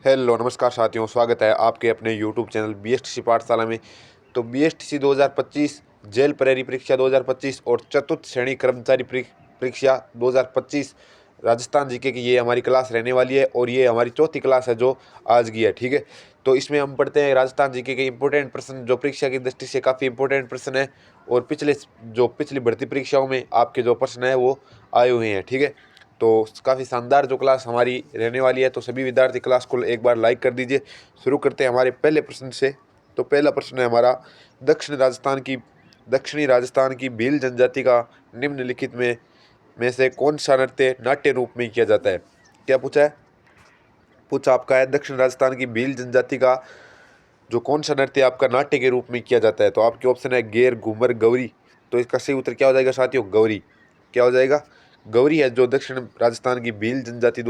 Hello नमस्कार साथियों, स्वागत है आपके अपने यूट्यूब चैनल बीएसटीसी पाठशाला में। तो बीएसटीसी 2025 जेल प्रहरी परीक्षा 2025 और चतुर्थ श्रेणी कर्मचारी परीक्षा 2025 राजस्थान जीके की ये हमारी क्लास रहने वाली है और ये हमारी चौथी क्लास है जो आज की है। ठीक है, तो इसमें हम पढ़ते हैं राजस्थान जीके के इंपॉर्टेंट प्रश्न जो परीक्षा की दृष्टि से काफ़ी इंपॉर्टेंट प्रश्न है और पिछली भर्ती परीक्षाओं में आपके जो प्रश्न है वो आए हुए हैं। ठीक है, तो काफ़ी शानदार जो क्लास हमारी रहने वाली है, तो सभी विद्यार्थी क्लास को एक बार लाइक कर दीजिए। शुरू करते हैं हमारे पहले प्रश्न से। तो पहला प्रश्न है हमारा, दक्षिणी राजस्थान की भील जनजाति का निम्नलिखित में से कौन सा नृत्य नाट्य रूप में किया जाता है। क्या पूछा है? पूछा आपका है दक्षिण राजस्थान की भील जनजाति का जो कौन सा नृत्य आपका नाट्य के रूप में किया जाता है। तो आपके ऑप्शन है गेर, घूमर, गौरी। तो इसका सही उत्तर क्या हो जाएगा साथियों? गौरी। क्या हो जाएगा? गौरी है जो दक्षिण राजस्थान की भील जनजाति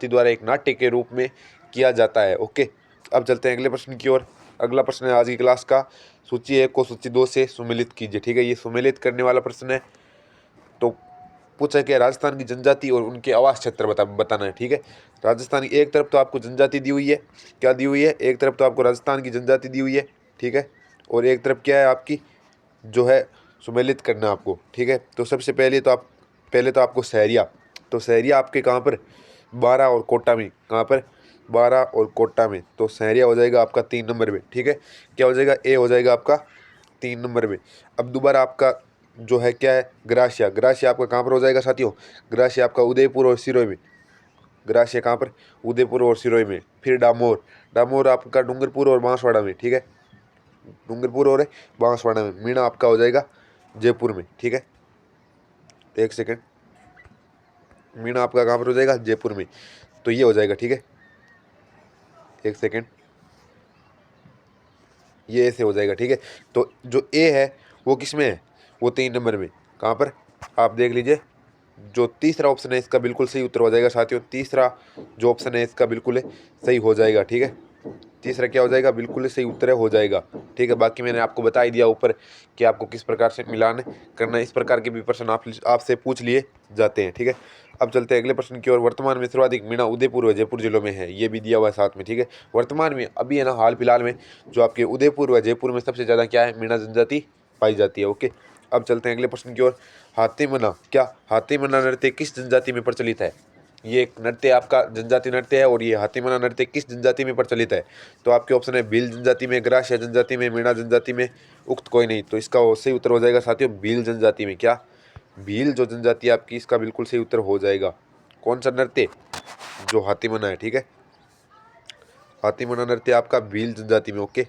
द्वारा एक नाट्य के रूप में किया जाता है। ओके, अब चलते हैं अगले प्रश्न की ओर। अगला प्रश्न है आज की क्लास का, सूची 1 को सूची 2 से सुमेलित कीजिए। ठीक है, ये सुमेलित करने वाला प्रश्न है। तो पूछा कि राजस्थान की जनजाति और उनके आवास क्षेत्र बताना है। ठीक है, राजस्थान की एक तरफ तो आपको जनजाति दी हुई है, क्या दी हुई है? एक तरफ तो आपको राजस्थान की जनजाति दी हुई है, ठीक है, और एक तरफ क्या है आपकी जो है सुमेलित करना आपको। ठीक है, तो सबसे पहले तो आपको सहरिया, तो सहरिया आपके कहाँ पर? बारा और कोटा में। कहाँ पर? बारा और कोटा में। तो सहरिया हो जाएगा आपका 3 नंबर में। ठीक है, क्या हो जाएगा? ए हो जाएगा आपका 3 नंबर में। अब दोबारा आपका जो है क्या है? ग्रासिया। ग्रासिया आपका कहाँ पर हो जाएगा साथियों? ग्रासिया आपका उदयपुर और सिरोही में। ग्रासिया कहाँ पर? उदयपुर और सिरोही में। फिर डामोर, डामोर आपका डूंगरपुर और बांसवाड़ा में। ठीक है, डूंगरपुर और बांसवाड़ा में। मीणा आपका हो जाएगा जयपुर में। ठीक है, एक सेकंड, मीणा आपका कहाँ पर हो जाएगा? जयपुर में। तो ये हो जाएगा। ठीक है, एक सेकंड, ये ऐसे हो जाएगा। ठीक है, तो जो ए है वो किस में है? वो 3 नंबर में। कहाँ पर? आप देख लीजिए, जो तीसरा ऑप्शन है इसका बिल्कुल सही उत्तर हो जाएगा साथियों। तीसरा जो ऑप्शन है इसका बिल्कुल सही हो जाएगा। ठीक है, तीसरा क्या हो जाएगा? बिल्कुल सही उत्तर हो जाएगा। ठीक है, बाकी मैंने आपको बता ही दिया ऊपर कि आपको किस प्रकार से मिलान करना है। इस प्रकार के भी प्रश्न आपसे पूछ लिए जाते हैं। ठीक है, अब चलते हैं अगले प्रश्न की ओर। वर्तमान में सर्वाधिक मीणा उदयपुर व जयपुर जिलों में है, ये भी दिया हुआ है साथ में। ठीक है, वर्तमान में अभी है ना, हाल फिलहाल में जो आपके उदयपुर व जयपुर में सबसे ज़्यादा क्या है? मीणा जनजाति पाई जाती है। ओके, अब चलते हैं अगले प्रश्न की ओर। हाथी मना नृत्य किस जनजाति में प्रचलित है? ये एक नृत्य आपका जनजाति नृत्य है और ये हाथीमना नृत्य किस जनजाति में प्रचलित है? तो आपके ऑप्शन है भील जनजाति में, ग्रासिया जनजाति में, मीणा जनजाति में, उक्त कोई नहीं। तो इसका सही उत्तर हो जाएगा साथियों भील जनजाति में। क्या? भील जो जनजाति है आपकी, इसका बिल्कुल सही उत्तर हो जाएगा। कौन सा नृत्य? जो हाथीमना है। ठीक है, हाथीमना नृत्य आपका भील जनजाति में। ओके,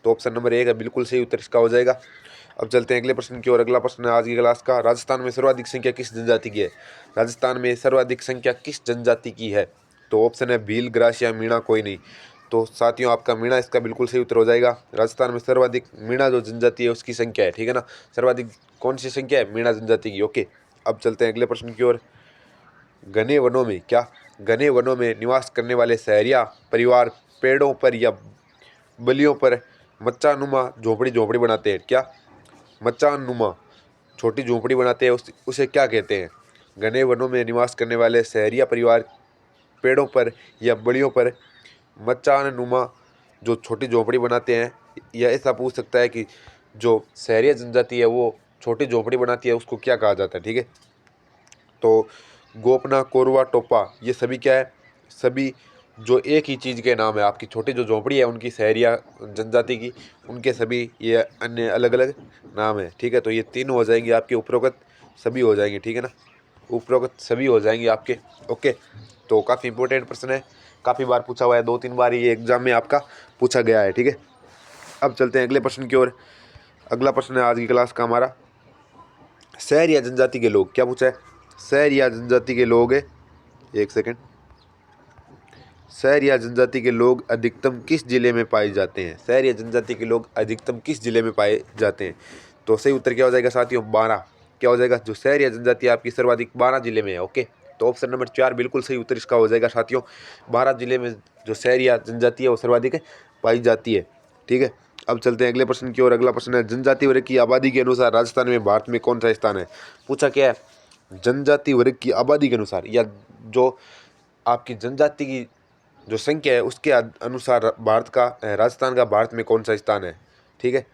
तो ऑप्शन नंबर 1 है बिल्कुल सही उत्तर इसका हो जाएगा। अब चलते हैं अगले प्रश्न की ओर। अगला प्रश्न है आज की क्लास का, राजस्थान में सर्वाधिक संख्या किस जनजाति की है? राजस्थान में सर्वाधिक संख्या किस जनजाति की है? तो ऑप्शन है भील, ग्रासिया, मीणा, कोई नहीं। तो साथियों आपका मीणा इसका बिल्कुल सही उत्तर हो जाएगा। राजस्थान में सर्वाधिक मीणा जो जनजाति है उसकी संख्या है। ठीक है ना, सर्वाधिक कौन सी संख्या है? मीणा जनजाति की। ओके, अब चलते हैं अगले प्रश्न की ओर। घने वनों में घने वनों में निवास करने वाले सहरिया परिवार पेड़ों पर या बलियों पर मच्चानुमा झोपड़ी बनाते हैं। क्या? मचानुमा छोटी झोंपड़ी बनाते हैं, उसे क्या कहते हैं? घने वनों में निवास करने वाले शहरिया परिवार पेड़ों पर या बड़ियों पर मचानुमा जो छोटी झोंपड़ी बनाते हैं, या ऐसा पूछ सकता है कि जो शहरिया जनजाति है वो छोटी झोंपड़ी बनाती है उसको क्या कहा जाता है? ठीक है, तो गोपना, कोरवा, टोपा, ये सभी क्या है? सभी जो एक ही चीज़ के नाम है। आपकी छोटी जो झोंपड़ी है उनकी शहरिया जनजाति की, उनके सभी ये अन्य अलग अलग नाम है। ठीक है, तो ये 3 हो जाएंगे आपके, उपरोक्त सभी हो जाएंगे। ठीक है ना, उपरोक्त सभी हो जाएंगे आपके। ओके, तो काफ़ी इंपॉर्टेंट प्रश्न है, काफ़ी बार पूछा हुआ है, 2-3 बार ये एग्जाम में आपका पूछा गया है। ठीक है, अब चलते हैं अगले प्रश्न की ओर। अगला प्रश्न है आज की क्लास का हमारा, शहरिया जनजाति के लोग, क्या पूछा है? शहरिया जनजाति के लोग है, एक सेकंड, शहरिया जनजाति के लोग अधिकतम किस जिले में पाए जाते हैं? शहरिया जनजाति के लोग अधिकतम किस जिले में पाए जाते हैं? तो सही उत्तर क्या हो जाएगा साथियों? 12। क्या हो जाएगा? जो शहरिया जनजाति आपकी सर्वाधिक 12 जिले में है। ओके, तो ऑप्शन नंबर 4 बिल्कुल सही उत्तर इसका हो जाएगा साथियों। 12 जिले में जो शहरिया जनजाति है वो सर्वाधिक पाई जाती है। ठीक है, अब चलते हैं अगले प्रश्न की ओर। अगला प्रश्न है, जनजाति वर्ग की आबादी के अनुसार राजस्थान में भारत में कौन सा स्थान है? पूछा क्या है? जनजाति वर्ग की आबादी के अनुसार, या जो आपकी जनजाति की जो संख्या है उसके अनुसार भारत का राजस्थान का भारत में कौन सा स्थान है। ठीक है,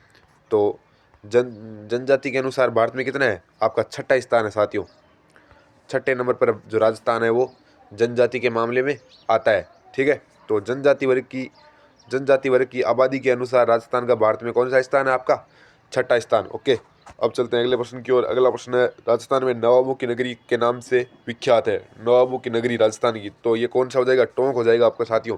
तो जनजाति के अनुसार भारत में कितना है, आपका छठा स्थान है साथियों। छठे नंबर पर जो राजस्थान है वो जनजाति के मामले में आता है। ठीक है, तो जनजाति वर्ग की आबादी के अनुसार राजस्थान का भारत में कौन सा स्थान है, आपका छठा स्थान। ओके, अब चलते हैं अगले प्रश्न की ओर। अगला प्रश्न है, राजस्थान में नवाबों की नगरी के नाम से विख्यात है। नवाबों की नगरी राजस्थान की, तो ये कौन सा हो जाएगा, टोंक हो जाएगा आपका साथियों।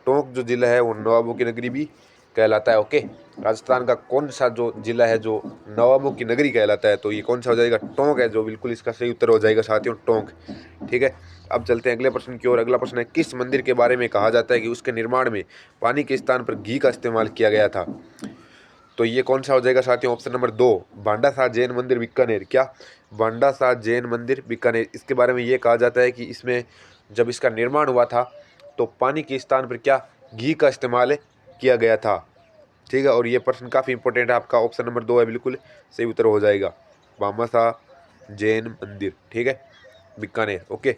टोंक जो जिला है वो नवाबों की नगरी भी कहलाता है। ओके, राजस्थान का कौन सा जो जिला है जो नवाबों की नगरी कहलाता है, तो ये कौन सा हो जाएगा, टोंक है, जो बिल्कुल इसका सही उत्तर हो जाएगा साथियों, टोंक। ठीक है, अब चलते हैं अगले प्रश्न की ओर। अगला प्रश्न है, किस मंदिर के बारे में कहा जाता है कि उसके निर्माण में पानी के स्थान पर घी का इस्तेमाल किया गया था। तो ये कौन सा हो जाएगा साथियों, ऑप्शन नंबर 2, भांडा सार जैन मंदिर बीकानेर। क्या, भांडा सार जैन मंदिर बीकानेर। इसके बारे में ये कहा जाता है कि इसमें जब इसका निर्माण हुआ था तो पानी के स्थान पर क्या, घी का इस्तेमाल किया गया था। ठीक है, और ये प्रश्न काफ़ी इंपॉर्टेंट है आपका, ऑप्शन नंबर 2 है बिल्कुल सही उत्तर हो जाएगा, भामासा जैन मंदिर। ठीक है, बीकानेर। ओके,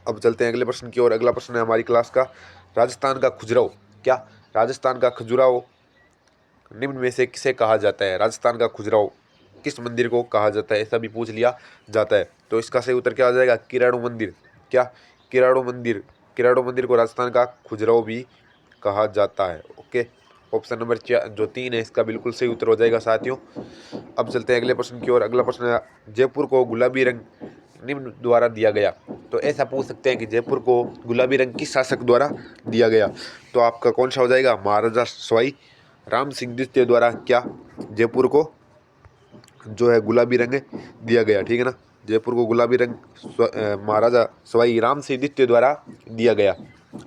अब चलते हैं अगले प्रश्न की ओर। अगला प्रश्न है हमारी क्लास का, राजस्थान का खजुराहो। क्या, राजस्थान का खजुराहो निम्न में से किसे कहा जाता है। राजस्थान का खजुराहो किस मंदिर को कहा जाता है, ऐसा भी पूछ लिया जाता है। तो इसका सही उत्तर क्या हो जाएगा, किराड़ू मंदिर। क्या, किराड़ू मंदिर। किराड़ू मंदिर को राजस्थान का खजुराहो भी कहा जाता है। ओके, ऑप्शन नंबर जो 3 है इसका बिल्कुल सही उत्तर हो जाएगा साथियों। अब चलते हैं अगले प्रश्न की ओर। अगला प्रश्न है, जयपुर को गुलाबी रंग निम्न द्वारा दिया गया। तो ऐसा पूछ सकते हैं कि जयपुर को गुलाबी रंग किस शासक द्वारा दिया गया। तो आपका कौन सा हो जाएगा, महाराजा सवाई राम सिंह द्वितीय द्वारा क्या जयपुर को जो है गुलाबी रंग दिया गया। ठीक है ना, जयपुर को गुलाबी रंग महाराजा सवाई राम सिंह द्वितीय द्वारा दिया गया।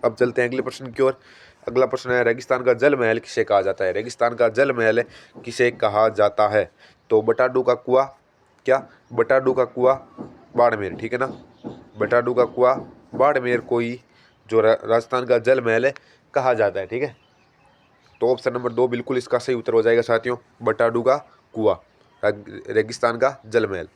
अब चलते हैं अगले प्रश्न की ओर। अगला प्रश्न है, रेगिस्तान का जल महल किसे कहा जाता है। रेगिस्तान का जल महल किसे कहा जाता है। तो बटाडू का कुआं। क्या, बटाडू का कुआं बाड़मेर। ठीक है ना, बटाडू का कुआं बाड़मेर कोई जो राजस्थान का जल महल कहा जाता है। ठीक है, तो ऑप्शन नंबर 2 बिल्कुल इसका सही उत्तर हो जाएगा साथियों, बटाडू का कुआं रेगिस्तान का जल महल।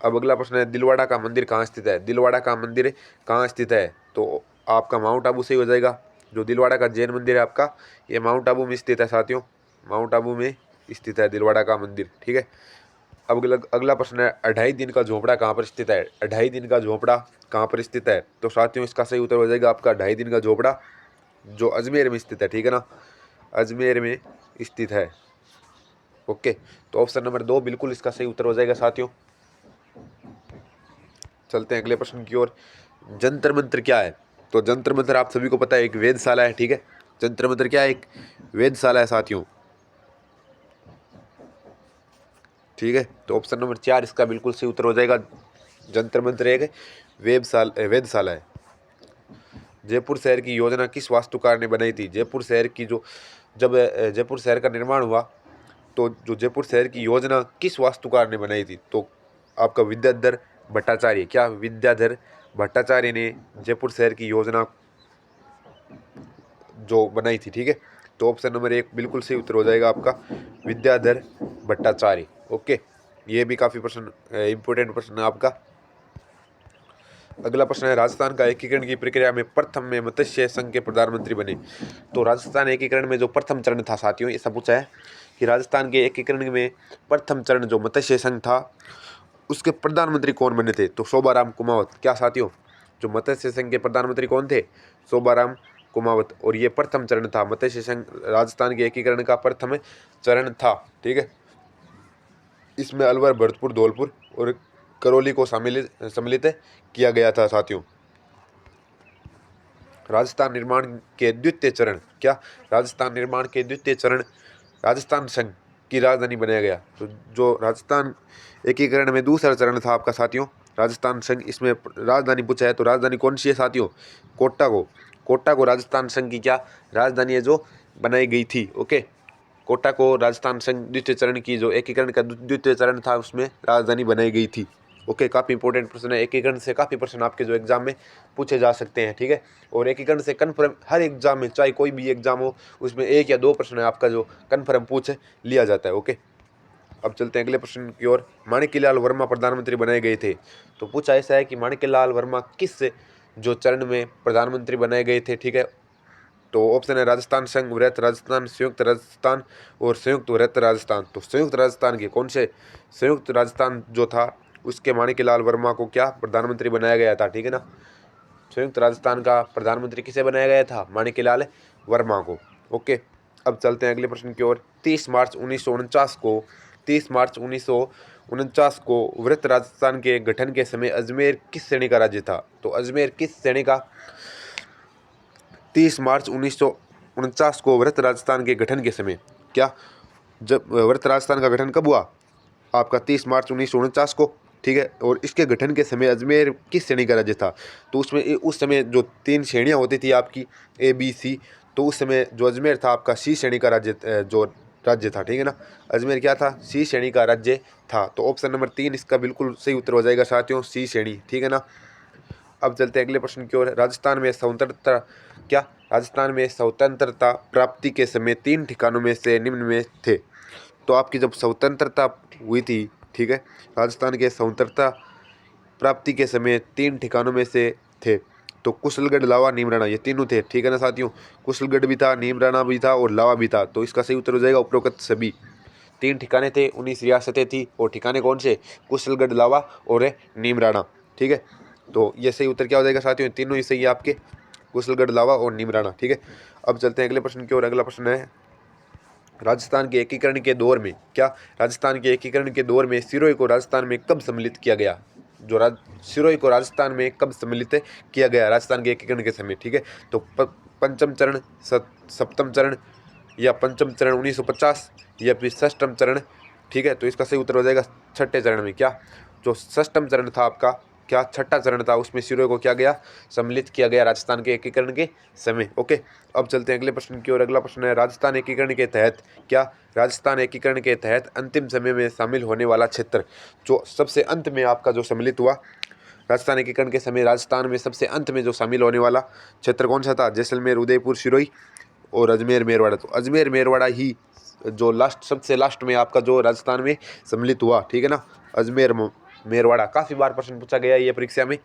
अब अगला प्रश्न है, दिलवाड़ा का मंदिर कहाँ स्थित है। दिलवाड़ा का मंदिर कहाँ स्थित है, तो आपका माउंट आबू सही हो जाएगा। जो दिलवाड़ा का जैन मंदिर है आपका, ये माउंट आबू में स्थित है साथियों, माउंट आबू में स्थित है दिलवाड़ा का मंदिर। ठीक है, अब अगला प्रश्न है, 2.5 दिन का झोपड़ा कहाँ पर स्थित है। 2.5 दिन का झोपड़ा कहाँ पर स्थित है, तो साथियों इसका सही उत्तर हो जाएगा आपका 2.5 दिन का झोपड़ा जो अजमेर में स्थित है। ठीक है ना, अजमेर में स्थित है। ओके, तो ऑप्शन नंबर 2 बिल्कुल इसका सही उत्तर हो जाएगा साथियों। चलते हैं अगले प्रश्न की ओर। जंतर मंत्र क्या है। तो जंतर मंत्र आप सभी को पता है एक वेधशाला है। ठीक है, जंतर मंत्र क्या है, एक वेधशाला है साथियों। ठीक है, तो ऑप्शन नंबर 4 इसका बिल्कुल सही उत्तर हो जाएगा, जंतर मंत्र एक वेधशाला है। जयपुर शहर की योजना किस वास्तुकार ने बनाई थी। जयपुर शहर की जब जयपुर शहर का निर्माण हुआ तो जो जयपुर शहर की योजना किस वास्तुकार ने बनाई थी, तो आपका विद्याधर भट्टाचार्य। क्या, विद्याधर भट्टाचार्य ने जयपुर शहर की योजना जो बनाई थी। ठीक है, तो ऑप्शन नंबर 1 बिल्कुल सही उत्तर हो जाएगा आपका, विद्याधर भट्टाचार्य। ओके, ये भी काफ़ी प्रश्न इंपॉर्टेंट प्रश्न है आपका। अगला प्रश्न है, राजस्थान का एकीकरण की प्रक्रिया में प्रथम में मत्स्य संघ के प्रधानमंत्री बने। तो राजस्थान एकीकरण में जो प्रथम चरण था साथियों, ऐसा पूछा है कि राजस्थान के एकीकरण में प्रथम चरण जो मत्स्य संघ था उसके प्रधानमंत्री कौन बने थे। तो शोभाराम कुमावत। क्या साथियों, जो मत्स्य संघ के प्रधानमंत्री कौन थे, शोभाराम कुमावत। और ये प्रथम चरण था, मत्स्य संघ राजस्थान के एकीकरण का प्रथम चरण था। ठीक है, इसमें अलवर, भरतपुर, धौलपुर और करौली को सम्मिलित किया गया था साथियों। राजस्थान निर्माण के द्वितीय चरण। क्या, राजस्थान निर्माण के द्वितीय चरण राजस्थान संघ की राजधानी बनाया गया। तो जो राजस्थान एकीकरण में दूसरा चरण था आपका साथियों राजस्थान संघ, इसमें राजधानी पूछा है तो राजधानी कौन सी है साथियों, कोटा को राजस्थान संघ की क्या राजधानी है जो बनाई गई थी। ओके, कोटा को राजस्थान संघ द्वितीय चरण की जो एकीकरण का द्वितीय चरण था उसमें राजधानी बनाई गई थी। ओके, काफ़ी इंपॉर्टेंट प्रश्न है, एकीकरण से काफ़ी प्रश्न आपके जो एग्जाम में पूछे जा सकते हैं। ठीक है, और एकीकरण से कन्फर्म हर एग्जाम में चाहे कोई भी एग्जाम हो उसमें 1 या 2 प्रश्न है आपका जो कन्फर्म पूछ लिया जाता है। ओके, अब चलते हैं अगले प्रश्न की ओर। माणिक्यलाल वर्मा प्रधानमंत्री बनाए गए थे। तो पूछा ऐसा है कि माणिक्यलाल वर्मा किस जो चरण में प्रधानमंत्री बनाए गए थे, ठीक है। तो ऑप्शन है राजस्थान संघ, वृहत राजस्थान, संयुक्त राजस्थान और संयुक्त वृहत राजस्थान। तो संयुक्त राजस्थान के कौन से, संयुक्त राजस्थान जो था उसके माणिक्यलाल वर्मा को क्या प्रधानमंत्री बनाया गया था, ठीक है ना। संयुक्त राजस्थान का प्रधानमंत्री किसे बनाया गया था, माणिक्यलाल वर्मा को। ओके, अब चलते हैं अगले प्रश्न की ओर। 30 मार्च 1949 को वृहत राजस्थान के गठन के समय अजमेर किस श्रेणी का राज्य था। तो अजमेर किस श्रेणी का, 30 मार्च 1949 को वृहत राजस्थान के गठन के समय, क्या जब वृहत राजस्थान का गठन कब हुआ आपका, 30 मार्च 1949 को, ठीक है। और इसके गठन के समय अजमेर किस श्रेणी का राज्य था। तो उसमें उस समय जो 3 श्रेणियां होती थी आपकी ABC, तो उस समय जो अजमेर था आपका C श्रेणी का राज्य, जो राज्य था, ठीक है ना। अजमेर क्या था, C श्रेणी का राज्य था। तो ऑप्शन नंबर 3 इसका बिल्कुल सही उत्तर हो जाएगा साथियों, C श्रेणी, ठीक है ना। अब चलते हैं अगले प्रश्न की ओर। राजस्थान में स्वतंत्रता, क्या राजस्थान में स्वतंत्रता प्राप्ति के समय 3 ठिकानों में से निम्न में थे। तो आपकी जब स्वतंत्रता हुई थी, ठीक है, राजस्थान के स्वतंत्रता प्राप्ति के समय 3 ठिकानों में से थे। तो कुशलगढ़, लावा, नीमराणा, ये तीनों थे, ठीक है ना साथियों। कुशलगढ़ भी था, नीमराणा भी था और लावा भी था। तो इसका सही उत्तर हो जाएगा उपरोक्त सभी। 3 ठिकाने थे, 19 रियासतें थी और ठिकाने कौन से, कुशलगढ़, लावा और नीमराणा, ठीक है। तो ये सही उत्तर क्या हो जाएगा साथियों, तीनों ही सही है आपके, कुशलगढ़, लावा और नीमराणा, ठीक है। अब चलते हैं अगले प्रश्न की ओर। अगला प्रश्न है राजस्थान के एकीकरण के दौर में, क्या राजस्थान के एकीकरण के दौर में सिरोही को राजस्थान में कब सम्मिलित किया गया। जो सिरोही को राजस्थान में कब सम्मिलित किया गया राजस्थान के एकीकरण के समय, ठीक है। तो पंचम चरण, सप्तम चरण या पंचम चरण 1950 या फिर षष्ठम चरण, ठीक है। तो इसका सही उत्तर हो जाएगा छठे चरण में। क्या जो षष्ठम चरण था आपका, क्या छठा चरण था, उसमें सिरोही को क्या गया, सम्मिलित किया गया राजस्थान के एकीकरण के समय। ओके, अब चलते हैं अगले प्रश्न की ओर। अगला प्रश्न है राजस्थान एकीकरण के तहत, क्या राजस्थान एकीकरण के तहत अंतिम समय में शामिल होने वाला क्षेत्र, जो सबसे अंत में आपका जो सम्मिलित हुआ राजस्थान एकीकरण के समय, राजस्थान में सबसे अंत में जो शामिल होने वाला क्षेत्र कौन सा था, जैसलमेर, उदयपुर, सिरोही और अजमेर, मेरवाड़ा। तो अजमेर, मेरवाड़ा ही जो लास्ट, सबसे लास्ट में आपका जो राजस्थान में सम्मिलित हुआ, ठीक है ना, अजमेर, मेरवाड़ा। काफ़ी बार प्रश्न पूछा गया है ये परीक्षा में।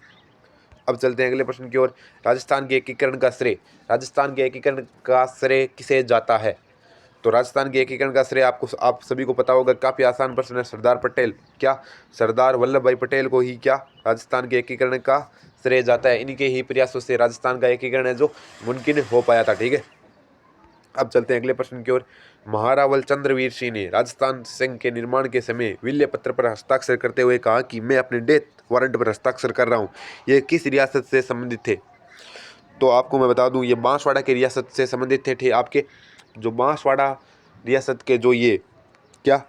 अब चलते हैं अगले प्रश्न की ओर। राजस्थान के एकीकरण का श्रेय, राजस्थान के एकीकरण का श्रेय किसे जाता है। तो राजस्थान के एकीकरण का श्रेय आप सभी को पता होगा, काफ़ी आसान प्रश्न है, सरदार पटेल, क्या सरदार वल्लभ भाई पटेल को ही क्या राजस्थान के एकीकरण का श्रेय जाता है। इन्हीं के ही प्रयासों से राजस्थान का एकीकरण है जो मुमकिन हो पाया था, ठीक है। अब चलते हैं अगले प्रश्न की ओर। महारावल चंद्रवीर सिंह ने राजस्थान संघ के निर्माण के समय विल्य पत्र पर हस्ताक्षर करते हुए कहा कि मैं अपने डेथ वारंट पर हस्ताक्षर कर रहा हूँ, ये किस रियासत से संबंधित थे। तो आपको मैं बता दूं, ये बांसवाड़ा की रियासत से संबंधित थे, आपके जो बांसवाड़ा रियासत के जो ये क्या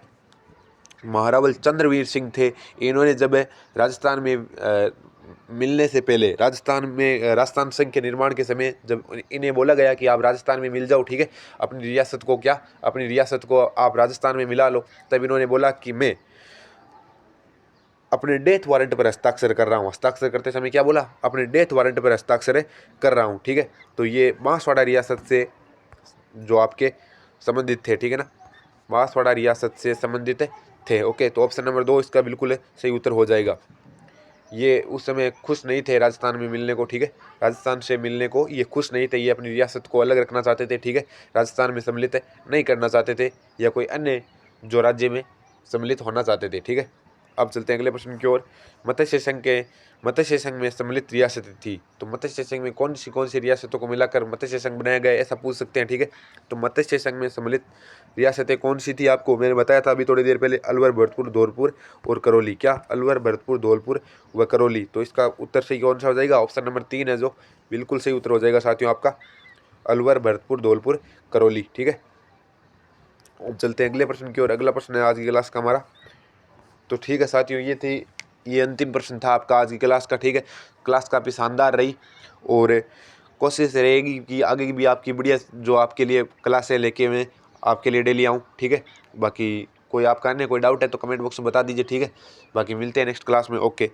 महारावल चंद्रवीर सिंह थे, इन्होंने जब राजस्थान में मिलने से पहले, राजस्थान संघ के निर्माण के समय जब इन्हें बोला गया कि आप राजस्थान में मिल जाओ, ठीक है, अपनी रियासत को आप राजस्थान में मिला लो, तब इन्होंने बोला कि मैं अपने डेथ वारंट पर हस्ताक्षर कर रहा हूँ। हस्ताक्षर करते समय क्या बोला, अपने डेथ वारंट पर हस्ताक्षर कर रहा हूँ, ठीक है। तो ये बांसवाड़ा रियासत से जो आपके संबंधित थे, ठीक है ना, बांसवाड़ा रियासत से संबंधित थे। ओके, तो ऑप्शन नंबर 2 इसका बिल्कुल सही उत्तर हो जाएगा। ये उस समय खुश नहीं थे राजस्थान में मिलने को, ठीक है, राजस्थान से मिलने को ये खुश नहीं थे, ये अपनी रियासत को अलग रखना चाहते थे, ठीक है, राजस्थान में सम्मिलित नहीं करना चाहते थे या कोई अन्य जो राज्य में सम्मिलित होना चाहते थे, ठीक है। अब चलते हैं अगले प्रश्न की ओर। मत्स्य संघ में सम्मिलित रियासतें थी, तो मत्स्य संघ में कौन सी रियासतों को मिलाकर मत्स्य संघ बनाया गया, ऐसा पूछ सकते हैं, ठीक है। तो मत्स्य संघ में सम्मिलित रियासतें कौन सी थी, आपको मैंने बताया था अभी थोड़ी देर पहले, अलवर, भरतपुर, धौलपुर और करौली। क्या अलवर, भरतपुर, धौलपुर व करौली। तो इसका उत्तर सही कौन सा हो जाएगा, ऑप्शन नंबर 3 है जो बिल्कुल सही उत्तर हो जाएगा साथियों आपका, अलवर, भरतपुर, धौलपुर, करौली, ठीक है। अब चलते हैं अगले प्रश्न की ओर। अगला प्रश्न है आज की क्लास का हमारा। तो ठीक है साथियों, ये अंतिम प्रश्न था आपका आज की क्लास का, ठीक है। क्लास काफ़ी शानदार रही और कोशिश रहेगी कि आगे की भी आपकी बढ़िया जो आपके लिए क्लासें लेके मैं आपके लिए डेली आऊँ, ठीक है। बाकी कोई आपका अन्य कोई डाउट है तो कमेंट बॉक्स में बता दीजिए, ठीक है। बाकी मिलते हैं नेक्स्ट क्लास में। ओके।